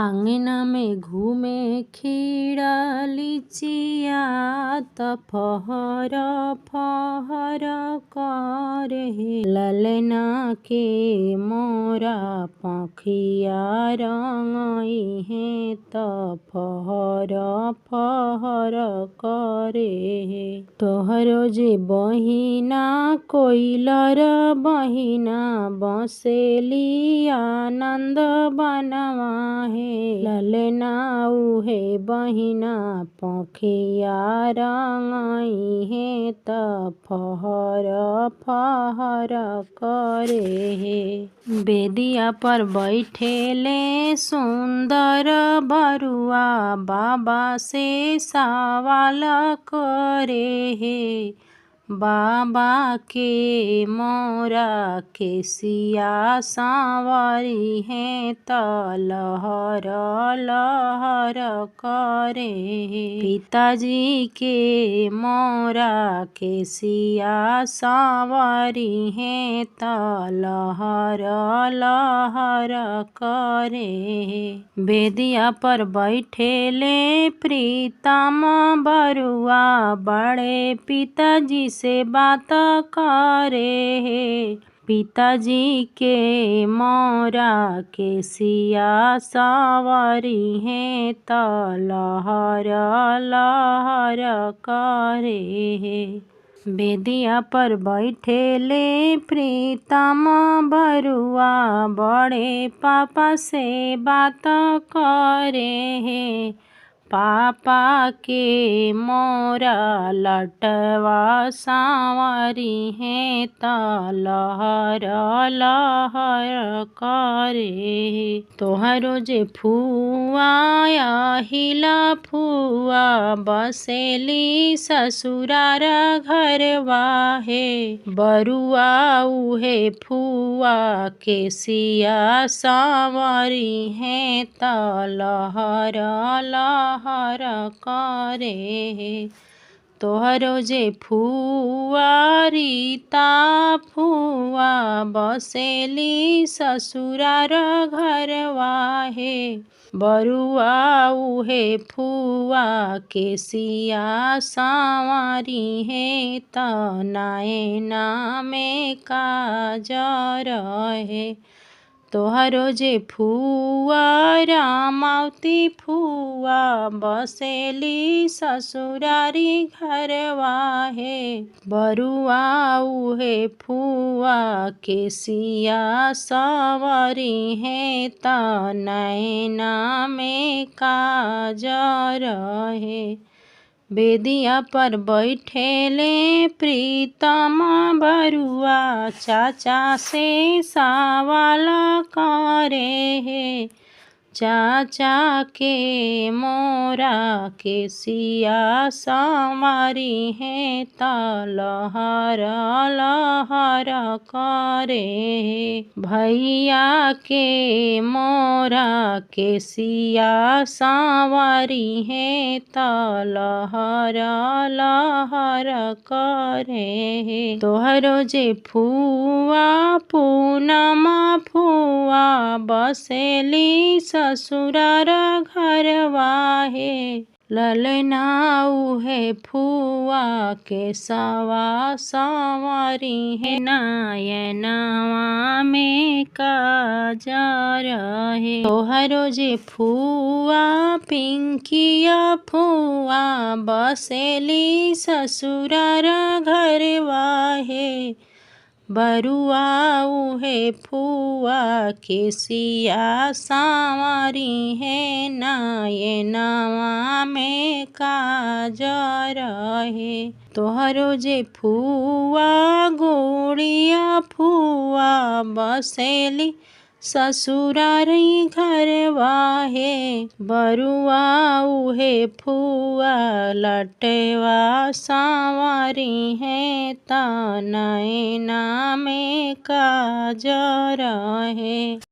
आंगना में घूमे खीरा लिचिया त फहर फहर करे ललना के मोरा पंखिया रंगई है त फहर फहर करे तोहरो जे बहिना कोइलर बहिना बसेली आनंद बनवा है ललना उहे बहिना पंखिया रंगई है त फहर फहर करे है बेदिया पर बैठेले सुंदर बरुआ बाबा से सवाल करे है बाबा के मोरा केसिया सांवरी है त लहर लहर करे पिताजी के मोरा केसिया सांवरी है त लहर लहर करे बेदिया पर बैठेले प्रीतम बरुआ बड़े पिताजी से बात करे है पिताजी के मोरा केसिया सांवरी है त लहर लहर करे है बेदिया पर बैठेले प्रीतम बरुआ बड़े पापा से बात करे है पापा के मोरा लटवा सांवरी है त लहर लहर करे तोहरो जे फुआ हिला फुआ बसेली ससुरार घरवा है बरुआ उहे फुआ केसिया सांवरी है त लहर लहर करे तोहरो जे फुआ रीता फुआ बसेली ससुरार घरवा है बरुआ उहे फुआ केसिया सांवरी है त नैना में काजर है तोहरो जे फुआ रामावती फुआ बसेली ससुरारी घरवा है बरुआ उहे फुआ केसिया सांवरी है त नैना में काजर है बेदिया पर बैठेले प्रीतम बरुआ चाचा से सवाल करे है चाचा के मोरा केसिया सांवरी है त लहर लहर करे भैया के मोरा केसिया सांवरी है त लहर लहर करे तोहरो जे फुआ पूनम फुआ बसेली ससुरार घरवा है ललना उहे फुआ केसवा सांवरी है नयनवा में काजर है तोहरो जे फुआ पिंकिया फुआ बसेली ससुरार घरवा है बरुआ उहे फुआ केसिया सांवरी है नयनवा में काजर है तोहरो जे फुआ गुड़िया फुआ बसेली ससुरारी घरवा है बरुआ उहे फुआ लटवा सांवरी है त नैना में काजर है।